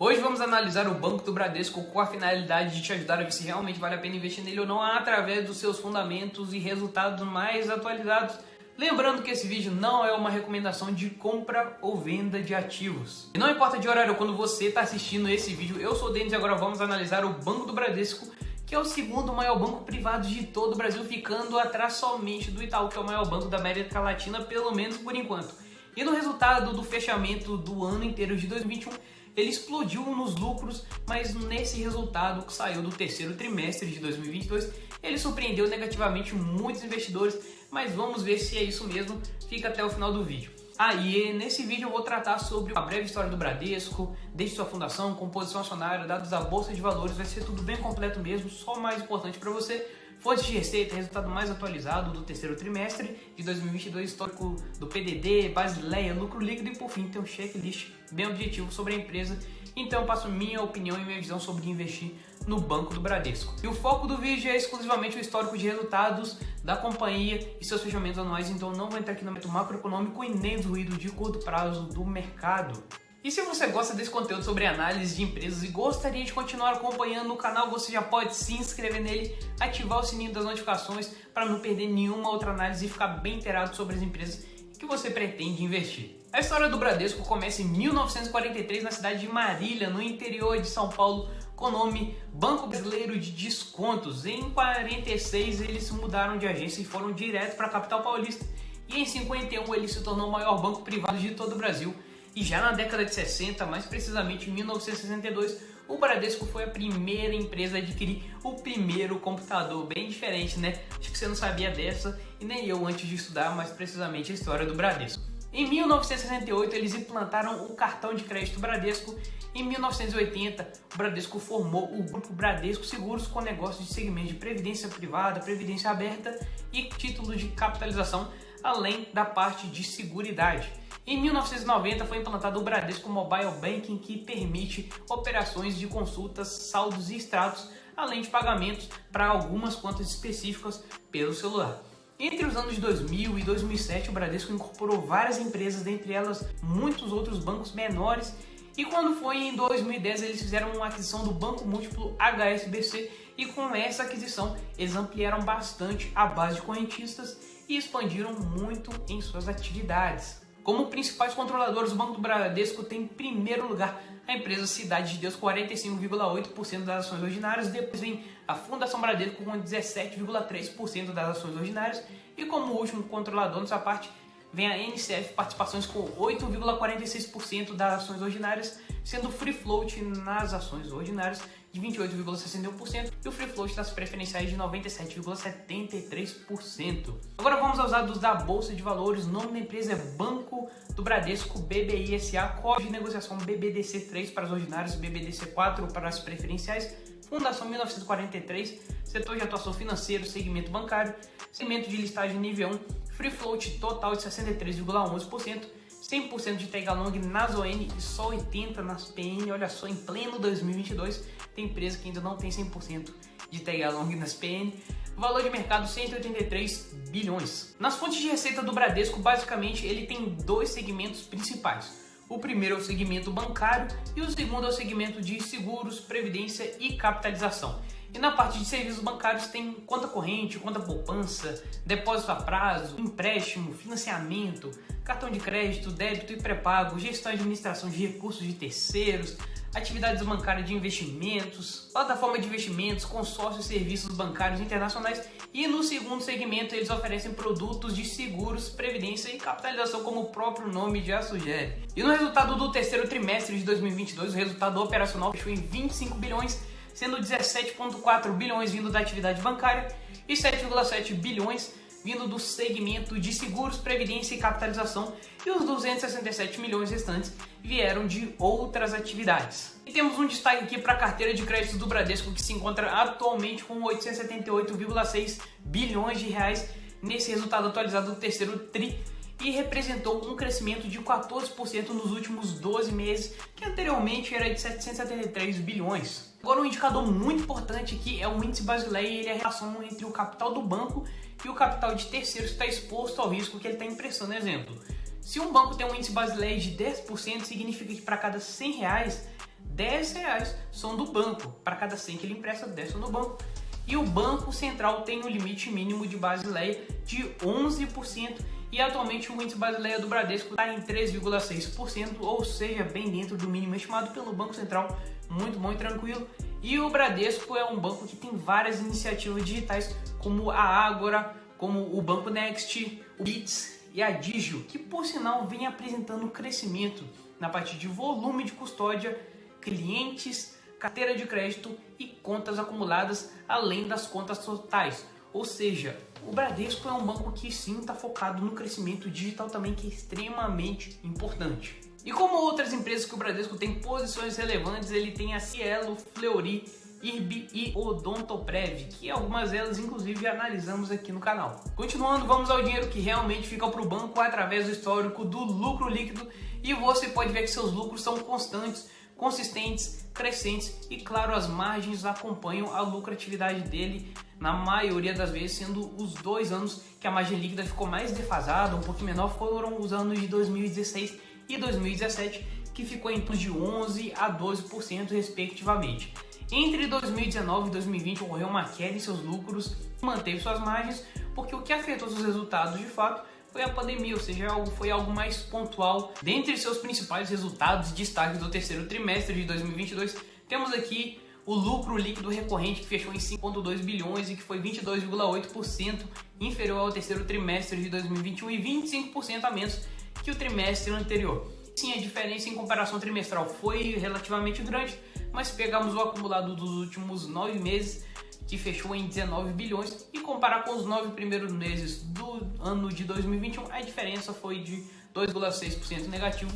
Hoje vamos analisar o Banco do Bradesco com a finalidade de te ajudar a ver se realmente vale a pena investir nele ou não através dos seus fundamentos e resultados mais atualizados. Lembrando que esse vídeo não é uma recomendação de compra ou venda de ativos. E não importa de horário quando você está assistindo esse vídeo, eu sou o Denis e agora vamos analisar o Banco do Bradesco, que é o segundo maior banco privado de todo o Brasil, ficando atrás somente do Itaú, que é o maior banco da América Latina, pelo menos por enquanto. E no resultado do fechamento do ano inteiro de 2021, ele explodiu nos lucros, mas nesse resultado que saiu do terceiro trimestre de 2022, ele surpreendeu negativamente muitos investidores, mas vamos ver se é isso mesmo, fica até o final do vídeo. E nesse vídeo eu vou tratar sobre a breve história do Bradesco, desde sua fundação, composição acionária, dados da Bolsa de Valores, vai ser tudo bem completo mesmo, só o mais importante para você. Fontes de receita, resultado mais atualizado do terceiro trimestre de 2022, histórico do PDD, Basileia, lucro líquido e por fim tem um checklist bem objetivo sobre a empresa. Então eu passo minha opinião e minha visão sobre investir no Banco do Bradesco. E o foco do vídeo é exclusivamente o histórico de resultados da companhia e seus fechamentos anuais, então não vou entrar aqui no método macroeconômico e nem do ruído de curto prazo do mercado. E se você gosta desse conteúdo sobre análise de empresas e gostaria de continuar acompanhando o canal, você já pode se inscrever nele, ativar o sininho das notificações para não perder nenhuma outra análise e ficar bem inteirado sobre as empresas que você pretende investir. A história do Bradesco começa em 1943 na cidade de Marília, no interior de São Paulo, com o nome Banco Brasileiro de Descontos. Em 46 eles se mudaram de agência e foram direto para a capital paulista. E em 51 ele se tornou o maior banco privado de todo o Brasil. E já na década de 60, mais precisamente em 1962, o Bradesco foi a primeira empresa a adquirir o primeiro computador. Bem diferente, né? Acho que você não sabia dessa e nem eu antes de estudar mais precisamente a história do Bradesco. Em 1968, eles implantaram o cartão de crédito Bradesco. Em 1980, o Bradesco formou o Grupo Bradesco Seguros com negócios de segmento de previdência privada, previdência aberta e título de capitalização, além da parte de seguridade. Em 1990 foi implantado o Bradesco Mobile Banking, que permite operações de consultas, saldos e extratos, além de pagamentos para algumas contas específicas pelo celular. Entre os anos de 2000 e 2007, o Bradesco incorporou várias empresas, dentre elas muitos outros bancos menores, e quando foi em 2010 eles fizeram uma aquisição do Banco Múltiplo HSBC, e com essa aquisição eles ampliaram bastante a base de correntistas e expandiram muito em suas atividades. Como principais controladores, o Banco do Bradesco tem em primeiro lugar a empresa Cidade de Deus com 45,8% das ações ordinárias, depois vem a Fundação Bradesco com 17,3% das ações ordinárias e como último controlador nessa parte vem a NCF Participações com 8,46% das ações ordinárias, sendo o free float nas ações ordinárias de 28,61% e o free float das preferenciais de 97,73%. Agora vamos aos dados da Bolsa de Valores. O nome da empresa é Banco do Bradesco BBI SA, código de negociação BBDC3 para as ordinárias, BBDC4 para as preferenciais, fundação 1943, setor de atuação financeiro, segmento bancário, segmento de listagem nível 1, free float total de 63,11%, 100% de TG long nas ON e só 80% nas PN. Olha só, em pleno 2022 tem empresa que ainda não tem 100% de TG long nas PN. Valor de mercado 183 bilhões. Nas fontes de receita do Bradesco, basicamente ele tem dois segmentos principais. O primeiro é o segmento bancário e o segundo é o segmento de seguros, previdência e capitalização. E na parte de serviços bancários tem conta corrente, conta poupança, depósito a prazo, empréstimo, financiamento, cartão de crédito, débito e pré-pago, gestão e administração de recursos de terceiros, atividades bancárias de investimentos, plataforma de investimentos, consórcios e serviços bancários internacionais. E no segundo segmento eles oferecem produtos de seguros, previdência e capitalização, como o próprio nome já sugere. E no resultado do terceiro trimestre de 2022, o resultado operacional fechou em 25 bilhões, sendo 17,4 bilhões vindo da atividade bancária e 7,7 bilhões vindo do segmento de seguros, previdência e capitalização, e os 267 milhões restantes vieram de outras atividades. E temos um destaque aqui para a carteira de crédito do Bradesco, que se encontra atualmente com 878,6 bilhões de reais nesse resultado atualizado do terceiro tri, e representou um crescimento de 14% nos últimos 12 meses, que anteriormente era de 773 bilhões. Agora, um indicador muito importante aqui é o índice Basileia, ele é a relação entre o capital do banco e o capital de terceiros que está exposto ao risco que ele está emprestando. Exemplo, se um banco tem um índice Basileia de 10%, significa que para cada 100 reais, R$10 são do banco. Para cada 100 que ele empresta, 10 são do banco. E o Banco Central tem um limite mínimo de Basileia de 11%. E atualmente o índice Basileia do Bradesco está em 3,6%, ou seja, bem dentro do mínimo estimado pelo Banco Central. Muito bom e tranquilo. E o Bradesco é um banco que tem várias iniciativas digitais, como a Ágora, como o Banco Next, o Bits e a Digio, que por sinal vem apresentando crescimento na parte de volume de custódia, clientes, carteira de crédito e contas acumuladas, além das contas totais. Ou seja, o Bradesco é um banco que sim está focado no crescimento digital também, que é extremamente importante. E como outras empresas que o Bradesco tem posições relevantes, ele tem a Cielo, Fleury, IRB e Odontoprev, que algumas delas inclusive analisamos aqui no canal. Continuando, vamos ao dinheiro que realmente fica para o banco através do histórico do lucro líquido, e você pode ver que seus lucros são constantes, consistentes, crescentes e claro, as margens acompanham a lucratividade dele na maioria das vezes, sendo os 2 anos que a margem líquida ficou mais defasada, um pouquinho menor, foram os anos de 2016 e 2017, que ficou em torno de 11% a 12% respectivamente. Entre 2019 e 2020 ocorreu uma queda em seus lucros, manteve suas margens, porque o que afetou seus resultados de fato foi a pandemia, ou seja, foi algo mais pontual. Dentre seus principais resultados e destaques do terceiro trimestre de 2022, temos aqui o lucro líquido recorrente, que fechou em 5,2 bilhões e que foi 22,8% inferior ao terceiro trimestre de 2021 e 25% a menos que o trimestre anterior. Sim, a diferença em comparação trimestral foi relativamente grande, mas pegamos o acumulado dos últimos 9 meses, que fechou em 19 bilhões, e comparar com os 9 primeiros meses do ano de 2021, a diferença foi de 2,6% negativo,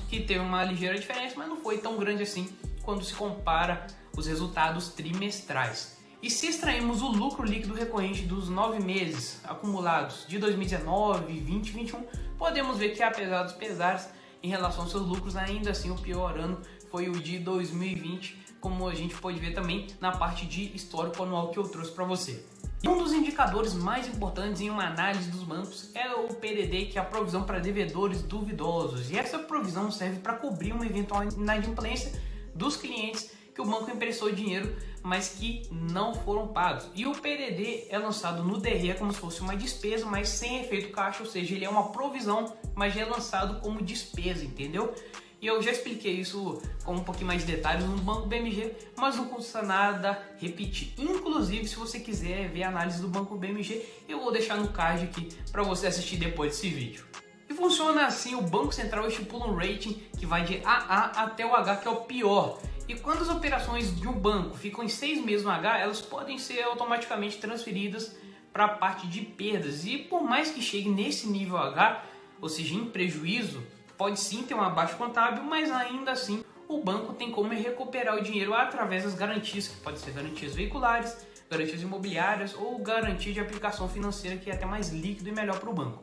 que teve uma ligeira diferença, mas não foi tão grande assim quando se compara os resultados trimestrais. E se extrairmos o lucro líquido recorrente dos 9 meses acumulados de 2019, 20 e 21, podemos ver que, apesar dos pesares em relação aos seus lucros, ainda assim o pior ano foi o de 2020, como a gente pode ver também na parte de histórico anual que eu trouxe para você. E um dos indicadores mais importantes em uma análise dos bancos é o PDD, que é a provisão para devedores duvidosos. E essa provisão serve para cobrir uma eventual inadimplência dos clientes que o banco emprestou dinheiro, mas que não foram pagos. E o PDD é lançado no DRE como se fosse uma despesa, mas sem efeito caixa, ou seja, ele é uma provisão, mas já é lançado como despesa, entendeu? E eu já expliquei isso com um pouquinho mais de detalhes no Banco BMG, mas não custa nada repetir. Inclusive, se você quiser ver a análise do Banco BMG, eu vou deixar no card aqui para você assistir depois desse vídeo. E funciona assim: o Banco Central estipula um rating que vai de AA até o H, que é o pior. E quando as operações de um banco ficam em 6 meses no H, elas podem ser automaticamente transferidas para a parte de perdas. E por mais que chegue nesse nível H, ou seja, em prejuízo, pode sim ter uma baixa contábil, mas ainda assim o banco tem como recuperar o dinheiro através das garantias, que podem ser garantias veiculares, garantias imobiliárias ou garantia de aplicação financeira, que é até mais líquido e melhor para o banco.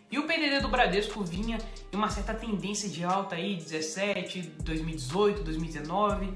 E o PDD do Bradesco vinha em uma certa tendência de alta aí, 17, 2018, 2019,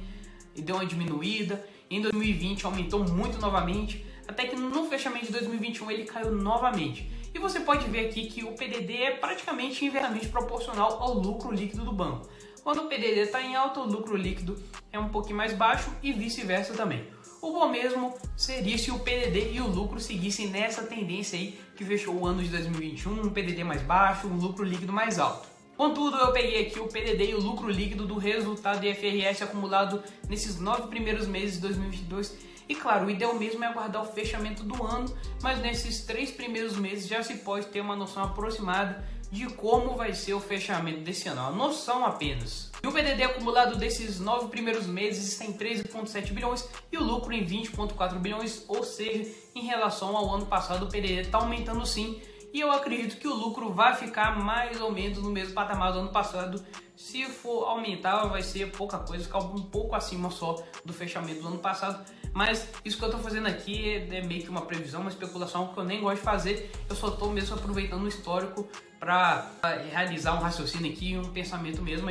e deu uma diminuída. Em 2020 aumentou muito novamente, até que no fechamento de 2021 ele caiu novamente. E você pode ver aqui que o PDD é praticamente inversamente proporcional ao lucro líquido do banco. Quando o PDD está em alta, o lucro líquido é um pouquinho mais baixo e vice-versa também. O bom mesmo seria se o PDD e o lucro seguissem nessa tendência aí, que fechou o ano de 2021, um PDD mais baixo, um lucro líquido mais alto. Contudo, eu peguei aqui o PDD e o lucro líquido do resultado de IFRS acumulado nesses 9 primeiros meses de 2022. E claro, o ideal mesmo é aguardar o fechamento do ano, mas nesses 3 primeiros meses já se pode ter uma noção aproximada de como vai ser o fechamento desse ano, uma noção apenas. E o PDD acumulado desses 9 primeiros meses está em 13,7 bilhões e o lucro em 20,4 bilhões, ou seja, em relação ao ano passado o PDD está aumentando sim, e eu acredito que o lucro vai ficar mais ou menos no mesmo patamar do ano passado. Se for aumentar, vai ser pouca coisa, ficar um pouco acima só do fechamento do ano passado. Mas isso que eu estou fazendo aqui é meio que uma previsão, uma especulação que eu nem gosto de fazer. Eu só estou mesmo aproveitando o histórico para realizar um raciocínio aqui, um pensamento mesmo.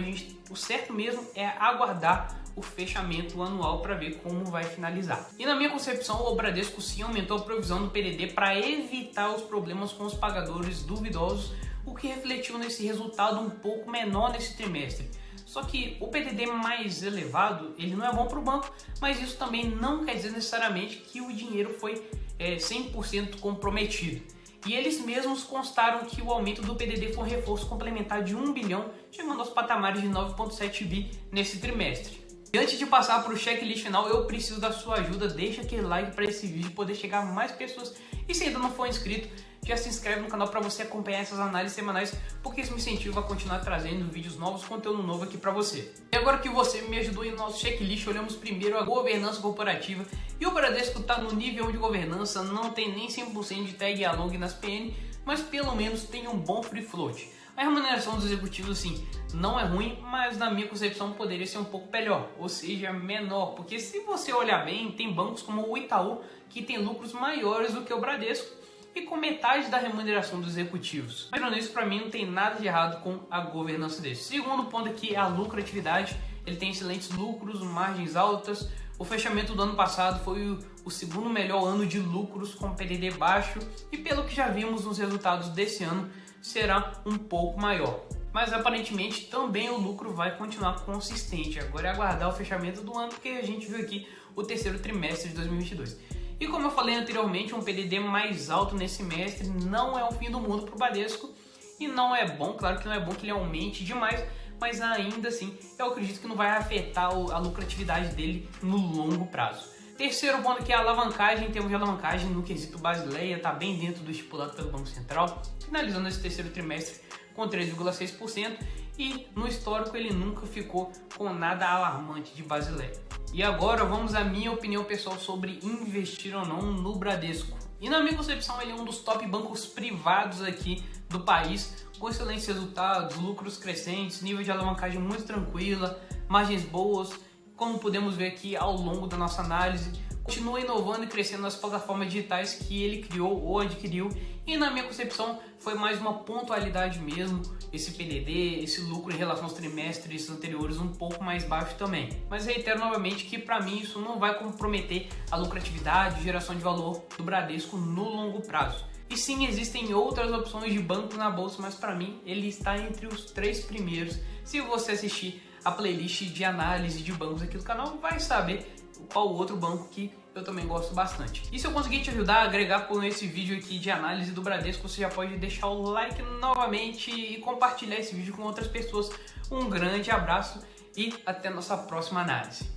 O certo mesmo é aguardar o fechamento anual para ver como vai finalizar. E na minha concepção, o Bradesco sim aumentou a provisão do PDD para evitar os problemas com os pagadores duvidosos, o que refletiu nesse resultado um pouco menor nesse trimestre. Só que o PDD mais elevado, ele não é bom para o banco, mas isso também não quer dizer necessariamente que o dinheiro foi 100% comprometido. E eles mesmos constaram que o aumento do PDD foi um reforço complementar de 1 bilhão, chegando aos patamares de 9,7 bi nesse trimestre. E antes de passar para o checklist final, eu preciso da sua ajuda. Deixa aquele like para esse vídeo poder chegar a mais pessoas. E se ainda não for inscrito, já se inscreve no canal para você acompanhar essas análises semanais, porque isso me incentiva a continuar trazendo vídeos novos, conteúdo novo aqui para você. E agora que você me ajudou em nosso checklist, olhamos primeiro a governança corporativa. E o Bradesco está no nível de governança, não tem nem 100% de tag along nas PN, mas pelo menos tem um bom free float. A remuneração dos executivos, sim, não é ruim, mas na minha concepção poderia ser um pouco melhor, ou seja, menor, porque se você olhar bem, tem bancos como o Itaú que tem lucros maiores do que o Bradesco e com metade da remuneração dos executivos. Mas nisso, para mim, não tem nada de errado com a governança desse. Segundo ponto aqui é a lucratividade. Ele tem excelentes lucros, margens altas. O fechamento do ano passado foi o segundo melhor ano de lucros com PDD baixo e pelo que já vimos nos resultados desse ano, será um pouco maior. Mas aparentemente também o lucro vai continuar consistente. Agora é aguardar o fechamento do ano, porque a gente viu aqui o terceiro trimestre de 2022. E como eu falei anteriormente, um PDD mais alto nesse semestre não é o fim do mundo para o Bradesco e não é bom, claro que não é bom que ele aumente demais, mas ainda assim eu acredito que não vai afetar a lucratividade dele no longo prazo. Terceiro ponto aqui é a alavancagem. Em termos de alavancagem no quesito Basileia, está bem dentro do estipulado pelo Banco Central, finalizando esse terceiro trimestre com 3,6% e no histórico ele nunca ficou com nada alarmante de Basileia. E agora vamos à minha opinião pessoal sobre investir ou não no Bradesco. E na minha concepção ele é um dos top bancos privados aqui do país, com excelentes resultados, lucros crescentes, nível de alavancagem muito tranquila, margens boas, como podemos ver aqui ao longo da nossa análise. Continua inovando e crescendo nas plataformas digitais que ele criou ou adquiriu e na minha concepção foi mais uma pontualidade mesmo, esse PDD, esse lucro em relação aos trimestres anteriores um pouco mais baixo também. Mas reitero novamente que para mim isso não vai comprometer a lucratividade e geração de valor do Bradesco no longo prazo. E sim, existem outras opções de banco na bolsa, mas para mim ele está entre os 3 primeiros. Se você assistir a playlist de análise de bancos aqui do canal, vai saber qual outro banco que eu também gosto bastante. E se eu conseguir te ajudar a agregar com esse vídeo aqui de análise do Bradesco, você já pode deixar o like novamente e compartilhar esse vídeo com outras pessoas. Um grande abraço e até nossa próxima análise.